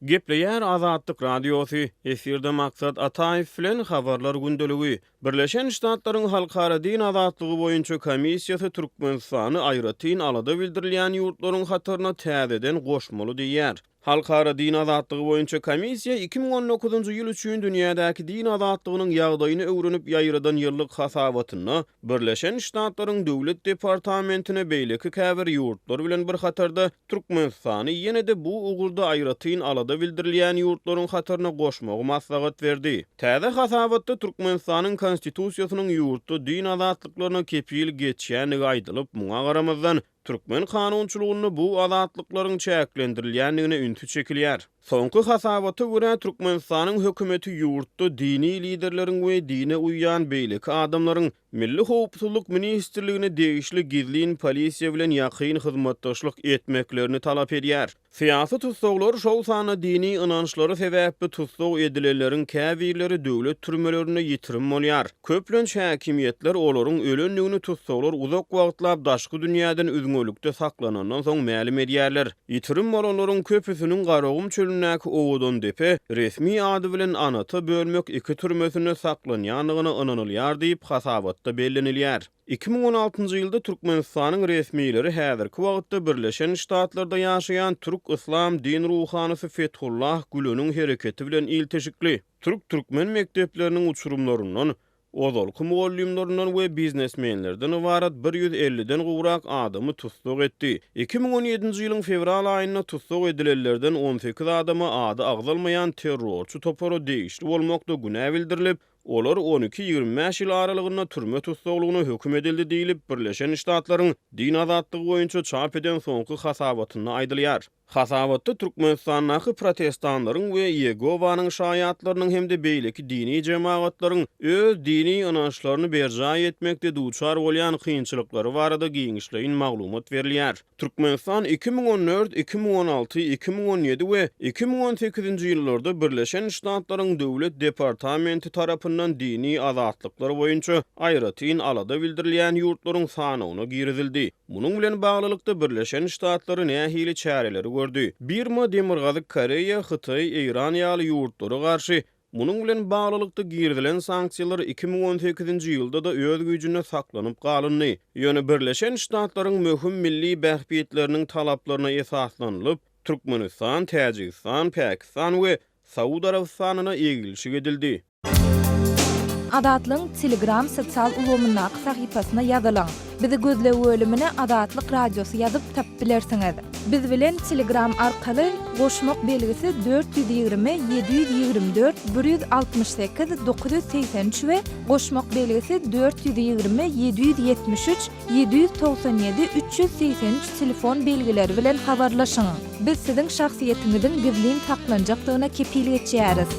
Gepleýär Azatlyk Radiosu, efirde maksat Ataýew bilen habarlar gündeligi. Birleşen Ştatlaryň halkara din azatlygy boýunça komissiýasy Türkmenistany aýratyn alada bildirilýän ýurtlaryň hatyryna täzeden goşmaly diýär. Halkara din azatlygy boýunça komissiýa 2019-njy ýyl üçin dünýädäki din azatlygynyň ýagdaýyny öwrenip ýaýradan ýyllyk hasabatyny Birleşen Ştatlaryň Döwlet Departamentine beýleki käbir ýurtlar bilen bir hatarda Türkmenistany ýene-de bu ugurda aýratyn alada bildirilýän ýurtlaryň hatyryna goşmagy maslahat berdi. Täze hasabatda Türkmenistanyň konstitusiýasynyň ýurtda din azatlyklaryna kepil geçýäni aýdylyp, muňa garamazdan Türkmen kanunçylygyny bu azatlyklaryň çäklendirilýändigine üntü çekilýär. Soňky hasabata görä Türkmenistanyň hökümeti ýurtda dini liderleriň we dine uýýan beýleki adamlaryň Milli Howpsuzlyk Ministrligine degişli gizlin polisiýa bilen ýakyn hyzmatdaşlyk etmeklerini talap edýär. Siýasy tutsaglar şol sany dini ynançlary sebäpli tutsag edileleriň käbirleri döwlet türmelerine ýitirim bolýar. Köplenç häkimiýetler olaryň ölenligini tutsaglar uzak wagtlap daşky dünýäden üzgünlükde saklanandan soň ma'lum edýärler. Ýitirim bolanlaryň köpüsiniň Garagum çölündäki owudan depe resmi ady bilen anata bölmek iki türmesine saklanýanlygyny ynanylýar diýip hasabatda bellenilýär. 2016-njy ýylda Türkmenistanyň resmiýetleri häzirki wagtda Birleşen Ştatlarda ýaşaýan Türk İslam din ruhanysy Fethullah Gülen'iň hereketi bilen ilteşikli. Türkmen mektepleriniň uçurumlaryndan, ozalky mugallimlerinden we biznesmenlerden ibaret 150'den gowrak adamy tutsag etdi. 2017-nji ýylyň fevral aýyna tutsag edilenlerden 18 adamy ady agzalmaýan terrorçy topary degişli bolmakda günä bildirilip, olar 12-25 ýyl aralygyna türme tutsaglygyna höküm edildi diýilip Birleşen Ştatlaryň din azatlygy boýunça çap eden soňky hasabatyny aýdylýar. Hasabatda Türkmenistanyň protestanlaryň we Yegowanyň şaýatlarynyň hemde beýleki dini jemaatlaryň öz dini ynançlaryny berja etmekde duçar bolýan kynçylyklary barada giňişleýin maglumat berilýär. Türkmenistan 2014, 2016, 2017 we 2018-nji ýyllarda Birleşen Ştatlaryň Döwlet Departamenti tarapyndan dini azatlyklar boýunça aýratyn alada bildirilýän ýurtlaryň sanawyna girizildi. Munyň bilen baglylykda Birleşen Ştatlary nähili çäreleri gördü. Birma, Demirgazyk Koreýa, Hytaý, Iran ýaly ýurtlary garşy munyň bilen baglylykda girilen sanksiýalar 2018-nji ýylda da öz güýjüne saklanyp galyndy. Ýöne Birleşen Ştatlaryň möhüm milli bähbiyetleriniň talaplaryna esaslanylyp Türkmenistan, Täjikistan, Pakistan we Saudy Arabistanyna egilşik edildi. Adatlyň Telegram sosial ulgamyna sahypasyna ýazylaň. Bizi gözlew bölümine Adatlyk Radiosu ýazyp tap bilersiňiz. Biz bilen Telegram arkaly goşmak belgisi 420 724 168 983 we goşmak belgisi 420 773 797 383 telefon belgileri bilen habarlaşyň. Biz siziň şahsiýetiňiziň gizlin saklanjakdygyna kepillik etýäris.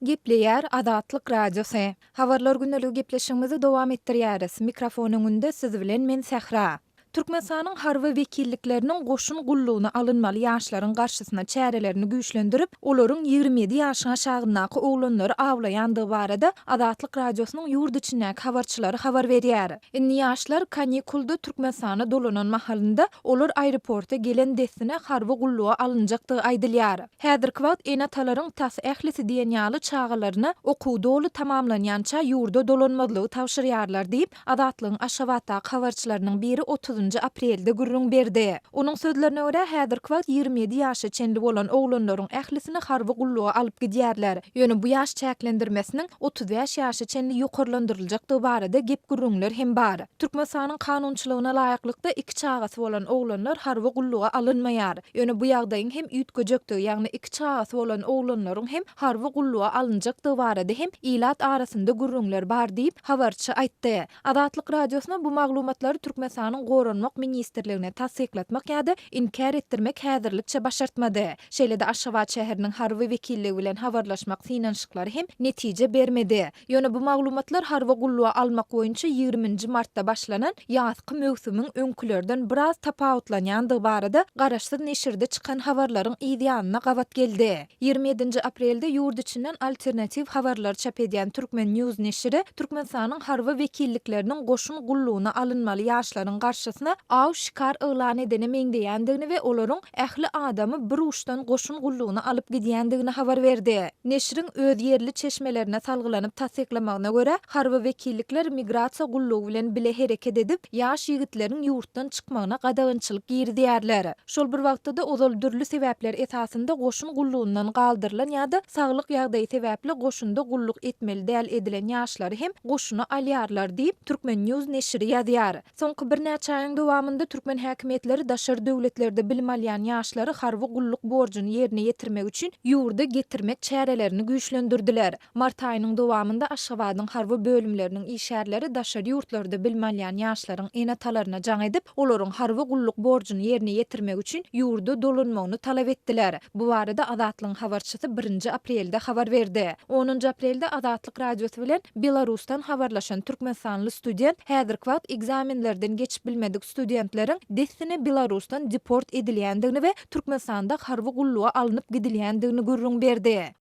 Gepleýär Adatlyk Radiosu. Habarlar gündeligi gepleşigimizi dowam etdirýäris. Mikrofonyň önünde siz bilen men Sehra. Türkmenistanyň harby wekillikleriniň goşun gullugyna alynmaly ýaşlaryň garşysyna çärelerini güýçlendirip, olaryň 27 ýaşyna şagyndaky oglanlary awlaýandygy barada Adatlyk Radiosynyň ýurt içindäki habarçylary habar berýär. Indi ýaşlar kanikulda Türkmenistana dolanan mahalynda olar aeroporta gelen destine harby gulluga alynjakdygy aýdylýar. Häzirki wagt enatalaryň tas ählisi diýen ýaly çağalaryna okuw doly tamamlanýança ýurda dolanmalygy tawşyrýarlar diýip Adatlygyň Aşgabatda habarçylarynyň biri 30 aprelde gürrüň berdi. Onuň sözlerine görä häzirki wagt 27 ýaşy çenli bolan oglanlaryň ählisini harby gulluga alyp gidýärler. Ýöne bu ýaş çäklendirmesiniň 35 ýaşy çenli ýokarlandyryljakdygy barada gep gürrüňler hem bar. Türkmenistanyň kanunçylygyna laýyklykda iki çagasy bolan oglanlar harby gulluga alynmaýar. Ýöne bu ýagdaýyň hem üýtgejektigi, ýagny iki çagasy bolan oglanlaryň hem harby gulluga alynjakdygy barada hem ilat arasynda gürrüňler bar diýip habarçy aýtdy. Adatlyk Radiosuna bu maglumatlary Türkmenistanyň Goranmak Ministrligine tasdiklatmak ýa-da inkar etdirmek häzirlikçe başartmady. Şeýle-de Aşgabat şäheriniň harby wekilligi bilen habarlaşmak synanşyklary hem netije bermedi. Ýöne bu maglumatlar harby gulluga almak boýunça 20 martda başlanan ýazky mövsümiň öňkülerden biraz tapawutlanýandygy barada garaşsyz neşirde çykan habarlaryň ýa-da gawat geldi. 27 aprelde ýurt içinden alternativ habarlar çap edýän Türkmen News neşiri Türkmenistanyň harby wekillikleriniň goşun gullugyna alynmaly ýaşlaryň garşysyna esasyna aw şikar ılan edene meňdeýändigini we olaryň ähli adamy bir uşdan goşun gullugyna alyp gidýändigini habar berdi. Neşriň öz yerli çeşmelerine salgylanyp tasdiklamagyna görä, harby wekillikler migrasiýa gullugy bilen bile hereket edip ýaş ýigitleriň ýurtdan çykmagyna gadagynçylyk girdýärler. Şol bir wagtda ozal dürli sebäpler esasında goşun gullugundan galdyrylan ýa-da saglyk ýagdaýy sebäpli goşunda gulluk etmeli däl edilen ýaşlary hem goşuna alýarlar diýip Türkmen News neşri ýazýar. Soňky bir näçe aýyň dowamında Türkmen häkimetleri daşary döwletlerde bilim alýan ýaşlary harby gulluk borjuny ýerine ýetirmek üçin ýurda getirmek çärelerini güýçlendirdiler. Mart aýynyň dowamında Aşgabatyň harby bölümleriniň işärleri daşary ýurtlarda bilim alýan ýaşlaryň enatalaryna jaň edip, olaryň harby gulluk borjuny ýerine ýetirmek üçin ýurda dolanmagyny talap etdiler. Bu barada Azatlygyň habarçysy 1 aprelde habar berdi. 10 aprelde Azatlyk radiosu bilen Belarusdan habarlaşan türkmensanly student häzirki wagt egzamenlerden geçip bilmedik studentleriň destine Belarusdan deport edilýändigini we Türkmensanda harby gulluga alınıp gidilýändigini görüň berdi.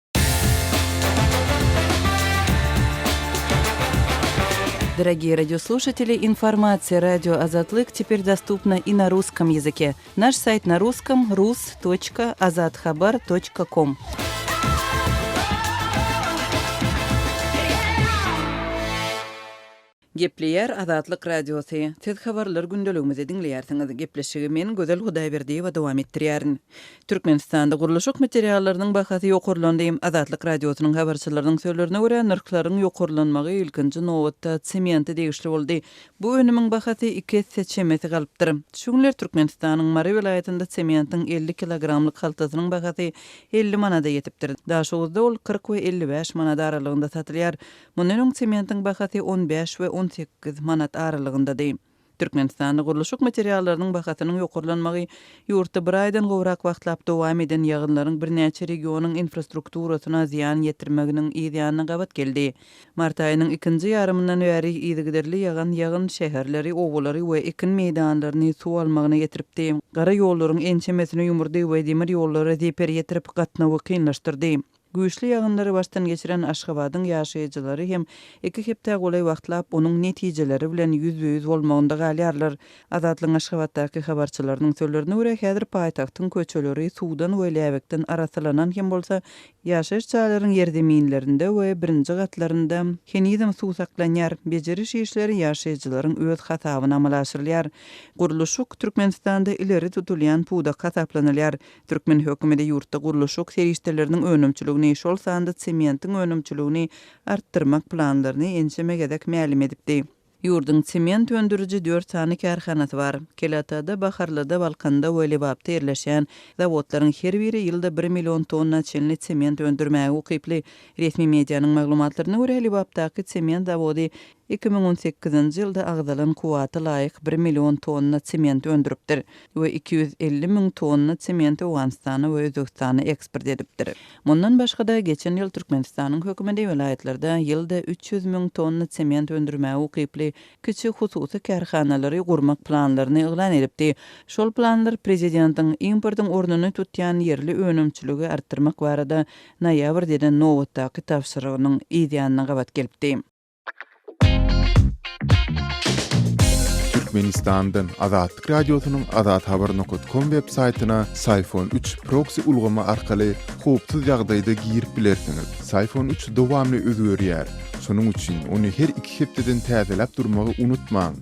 Дорогие радиослушатели, информация «Радио Азатлык» теперь доступна и на русском языке. Наш сайт на русском rus.azatxabar.com. Gepleýär Azatlyk radiosy. Siz habarlar gündeligimizi dinleýärsiňiz. Gepleşigi men Gözel Hudaýberdiýewa dowam etdirýärin. Türkmenistanda guruluşyk materiallarynyň bahasy ýokurlandym. Azatlyk radiosynyň habarçylarynyň sözlerine görä narklaryň ýokurlanmagy ilkinji nowatda sementi degişli boldy. Bu önümiň bahasy 2 seçemeti galypdyr. Şuňlar Türkmenistanyň Mary vilayatynda sementiň 50 kilogramlyk haltasynyň bahasy 50 manada ýetipdir. Daşugda ol 40 we 55 manada aralygynda satylýar. Munun sementiň bahasy 15 we 18 manat aralygyndadyr. Türkmenistanda guruluşyk materiallarynyň bahasynyň ýokurlanmagy ýurtda bir aýdan gowrak wagtlap dowam eden ýagynlaryň bir näçe regionyň infrastrukturasyna ziýan ýetirmeginiň ýa-da gabat geldi. Mart aýynyň 2-nji ýarymyndan bäri ýygyderli ýagyn şäherleri, owulary we ekin meýdanlaryny suw almagyna ýetiripdi. Gara ýollaryň ençemesini ýumurdy we demir ýollary zeper ýetirip gatnawy kynlaşdyrdy. Güýçli ýagynlary başdan geçiren Aşgabatyň ýaşaýjylary hem 2 hepde golay wagtlap onuň netijeleri bilen ýüz bolmagynda galýarlar. Azatlyň Aşgabatdaky habarçylarynyň sözlerine görä häzir paýtagtyň köçeleri suwdan we läbekden arasylanan hem bolsa ýaşaýyş çağlaryň ýerdeminlerinde we birinji gatlarynda henizem suw saklanýar. Bejeriş işleri ýaşaýjylaryň öz hatabyna amalaşdyrylýar. Guruluşyk Türkmenistanda ileri tutulýan puda hasaplanylýar. Türkmen hökümeti ýurtda guruluşyk serişleriniň önümçiligini şol sanda sementiň önümçiligini arttırmak planlaryny ençemegedek ma'lum edipdi. Ýurdun sement öndürüji 4 sany karhanasy bar. Kelatada, Baharlyda, Balkanda we Lebapda ýerleşen zawodlaryň her biri ýylda 1 million tonna çenli sement öndürmäge ukyply. Resmi mediýanyň maglumatlaryna görä Lebapdaky sement zawody 2018-nji ýylda agdalan kuwaty laýyk 1 million tonna sement öndüripdir we 250 000 tonna sement Owganistana we Özbekistana eksport edipdir. Mundan başga-da geçen ýyl Türkmenistanyň hökümeti vilayatlarda ýylda 300 000 tonna sement öndürmäge ukyply kiçik hususy karhanalary gurmak planlaryny eglan edipdi. Şol planlar prezidentiň importyň ornuny tutýan yerli önümçiligi artdyrmak barada noýabrda nowatdaky tapşyrygynyň ideýanyna gabat gelipdi. Türkmenistan'dan Azatlyk radiosynyň azathabar.com web saytyna Sayfon 3 proxy ulgama arkaly howpsuz ýagdaýda girip bilersiňiz. Sayfon 3 dowamly özgörýär. Şonuň üçin ony her 2 hepdeden täzelep durmagy unutmaň.